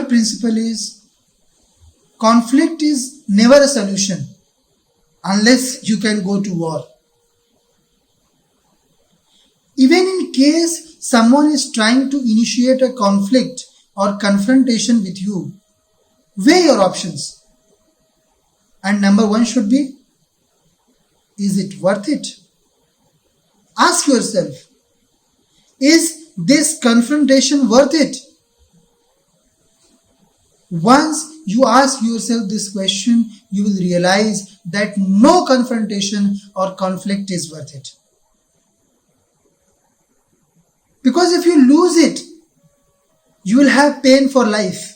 third principle is conflict is never a solution unless you can go to war. Even in case someone is trying to initiate a conflict or confrontation with you, weigh your options. And number one should be, is it worth it? Ask yourself, is this confrontation worth it? Once you ask yourself this question, you will realize that no confrontation or conflict is worth it. Because if you lose it, you will have pain for life.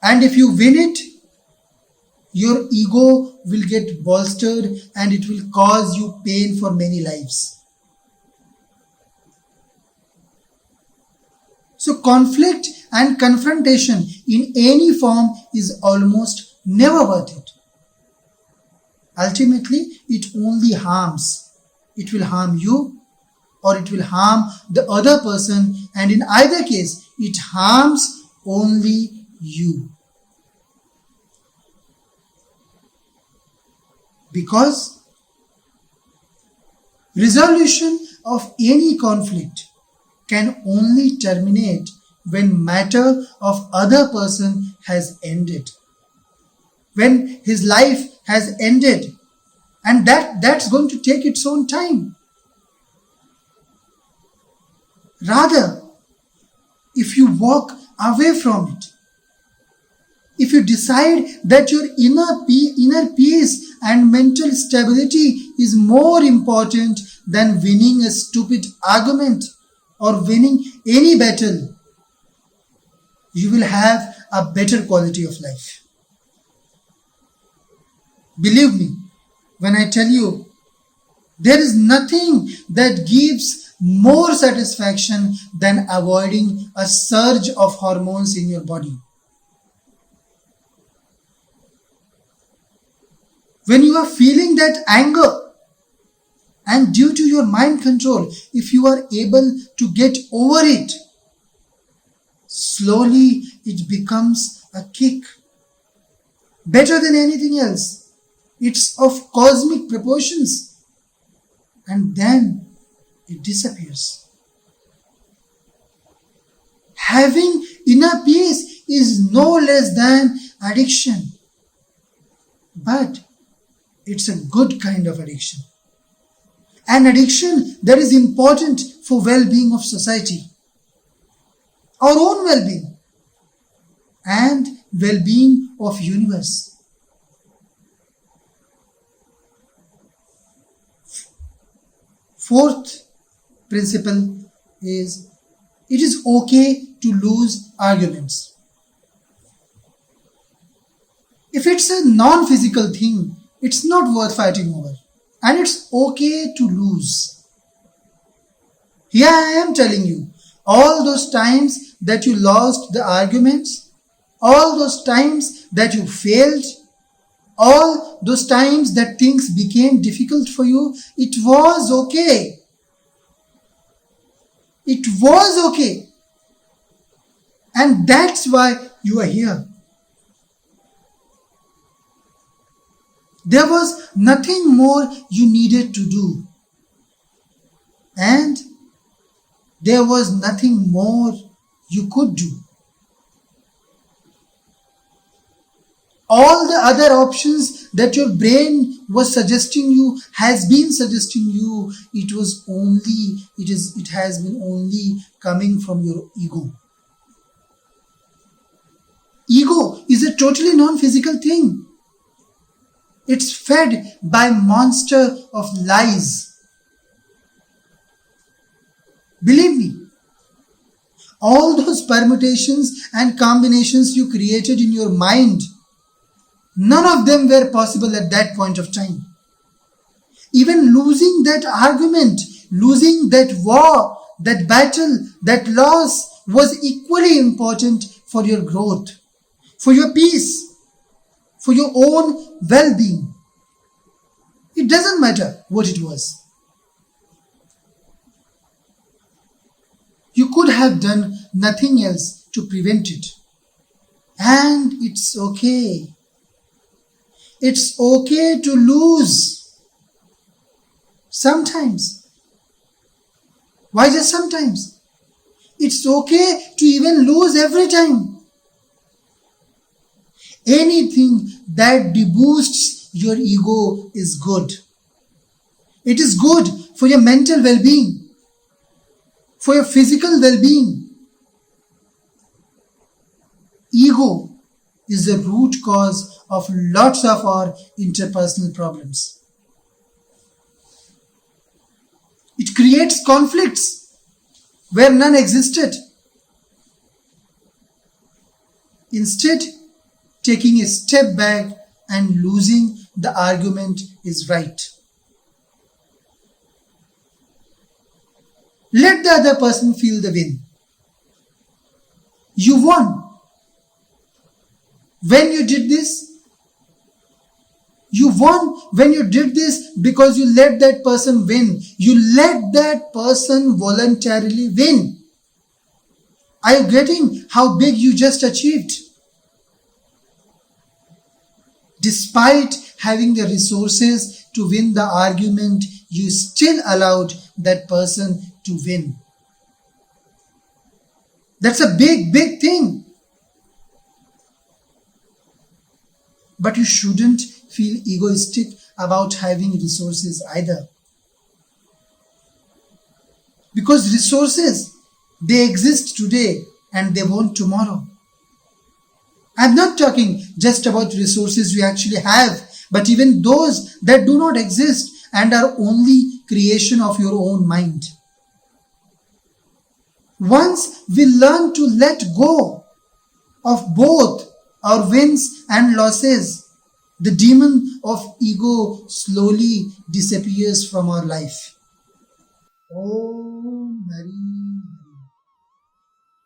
And if you win it, your ego will get bolstered and it will cause you pain for many lives. So conflict and confrontation in any form is almost never worth it. Ultimately, it only harms. It will harm you or it will harm the other person, and in either case, it harms only you. Because resolution of any conflict can only terminate when matter of other person has ended. When his life has ended, and that's going to take its own time. Rather, if you walk away from it, if you decide that your inner peace and mental stability is more important than winning a stupid argument or winning any battle, you will have a better quality of life. Believe me when I tell you, there is nothing that gives more satisfaction than avoiding a surge of hormones in your body. When you are feeling that anger, and due to your mind control, if you are able to get over it, slowly it becomes a kick. Better than anything else. It's of cosmic proportions. And then it disappears. Having inner peace is no less than addiction. But it's a good kind of addiction. An addiction that is important for well-being of society, our own well-being, and well-being of universe. Fourth principle is, it is okay to lose arguments. If it's a non-physical thing, it's not worth fighting over. And it's okay to lose. Here I am telling you, all those times that you lost the arguments, all those times that you failed, all those times that things became difficult for you, it was okay. It was okay. And that's why you are here. There was nothing more you needed to do. And there was nothing more you could do. All the other options that your brain was suggesting you, has been suggesting you, it has been only coming from your ego. Ego is a totally non-physical thing. It's fed by monster of lies. Believe me, all those permutations and combinations you created in your mind, none of them were possible at that point of time. Even losing that argument, losing that war, that battle, that loss was equally important for your growth, for your peace, for your own well-being. It doesn't matter what it was. You could have done nothing else to prevent it. And it's okay. It's okay to lose. Sometimes. Why just sometimes? It's okay to even lose every time. Anything that deboosts your ego is good. It is good for your mental well-being, for your physical well-being. Ego is the root cause of lots of our interpersonal problems. It creates conflicts where none existed. Instead, taking a step back and losing the argument is right. Let the other person feel the win. You won. When you did this, you won when you did this because you let that person win. You let that person voluntarily win. Are you getting how big you just achieved? Despite having the resources to win the argument, you still allowed that person to win. That's a big, big thing. But you shouldn't feel egoistic about having resources either. Because resources, they exist today and they won't tomorrow. I'm not talking just about resources you actually have, but even those that do not exist and are only creation of your own mind. Once we learn to let go of both our wins and losses, the demon of ego slowly disappears from our life. Om Hari